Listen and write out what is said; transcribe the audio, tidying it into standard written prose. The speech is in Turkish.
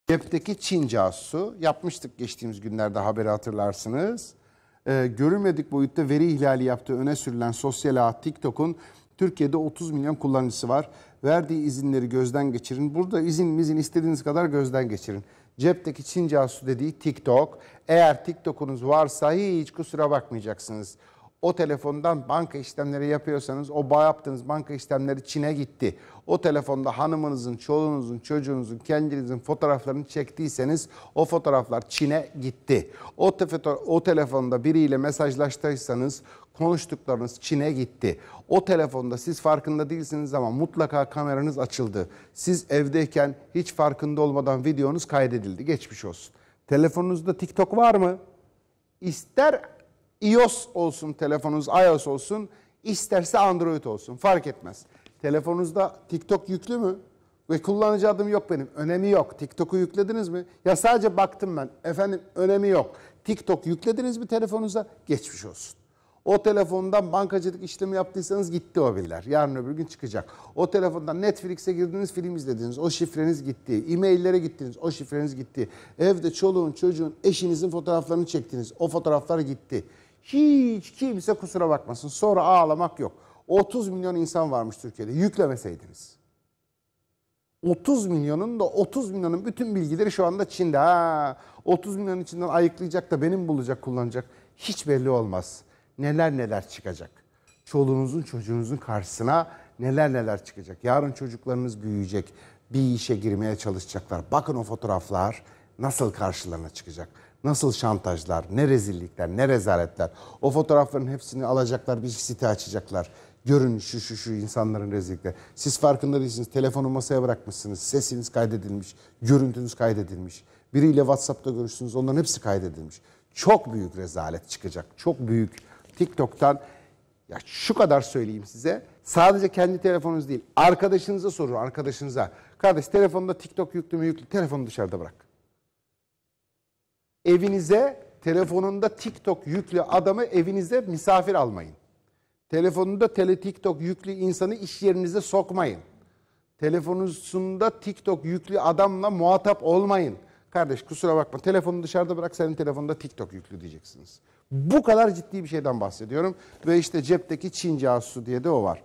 Cepteki Çin casusu yapmıştık geçtiğimiz günlerde, haberi hatırlarsınız. Görülmedik boyutta veri ihlali yaptığı öne sürülen sosyal ağ TikTok'un Türkiye'de 30 milyon kullanıcısı var. Verdiği izinleri gözden geçirin. Burada izin istediğiniz kadar gözden geçirin. Cepteki Çin casusu dediği TikTok. Eğer TikTok'unuz varsa hiç kusura bakmayacaksınız. O telefondan banka işlemleri yapıyorsanız o yaptığınız banka işlemleri Çin'e gitti. O telefonda hanımınızın, çoluğunuzun, çocuğunuzun, kendinizin fotoğraflarını çektiyseniz o fotoğraflar Çin'e gitti. O telefonda biriyle mesajlaştıysanız konuştuklarınız Çin'e gitti. O telefonda siz farkında değilsiniz ama mutlaka kameranız açıldı. Siz evdeyken hiç farkında olmadan videonuz kaydedildi. Geçmiş olsun. Telefonunuzda TikTok var mı? İster iOS olsun telefonunuz, iOS olsun, isterse Android olsun, fark etmez. Telefonunuzda TikTok yüklü mü? Ve kullanıcı adım yok benim. Önemi yok. TikTok'u yüklediniz mi? Ya sadece baktım ben. Efendim önemi yok. TikTok yüklediniz mi telefonunuza? Geçmiş olsun. O telefondan bankacılık işlemi yaptıysanız gitti o bilgiler. Yarın öbür gün çıkacak. O telefondan Netflix'e girdiniz, film izlediniz. O şifreniz gitti. E-maillere gittiniz. O şifreniz gitti. Evde çoluğun, çocuğun, eşinizin fotoğraflarını çektiniz. O fotoğraflar gitti. Hiç kimse kusura bakmasın. Sonra ağlamak yok. 30 milyon insan varmış Türkiye'de. Yüklemeseydiniz. 30 milyonun bütün bilgileri şu anda Çin'de. 30 milyonun içinden ayıklayacak da benim bulacak, kullanacak. Hiç belli olmaz. Neler çıkacak. Çoluğunuzun, çocuğunuzun karşısına neler çıkacak. Yarın çocuklarınız büyüyecek. Bir işe girmeye çalışacaklar. Bakın o fotoğraflar nasıl karşılarına çıkacak. Nasıl şantajlar, ne rezillikler, ne rezaletler. O fotoğrafların hepsini alacaklar, bir site açacaklar. Görün şu insanların rezillikleri. Siz farkında değilsiniz. Telefonu masaya bırakmışsınız. Sesiniz kaydedilmiş, görüntünüz kaydedilmiş. Biriyle WhatsApp'ta görüştünüz. Onların hepsi kaydedilmiş. Çok büyük rezalet çıkacak. Çok büyük. TikTok'tan ya şu kadar söyleyeyim size. Sadece kendi telefonunuz değil. Arkadaşınıza sorun, arkadaşınıza. Kardeş telefonda TikTok yüklü mü yüklü? Telefonu dışarıda bırak. Evinize telefonunda TikTok yüklü adamı evinize misafir almayın. Telefonunda TikTok yüklü insanı iş yerinize sokmayın. Telefonunuzda TikTok yüklü adamla muhatap olmayın. Kardeş kusura bakma, telefonu dışarıda bırak, senin telefonunda TikTok yüklü diyeceksiniz. Bu kadar ciddi bir şeyden bahsediyorum. Ve işte cepteki Çin casusu diye de o var.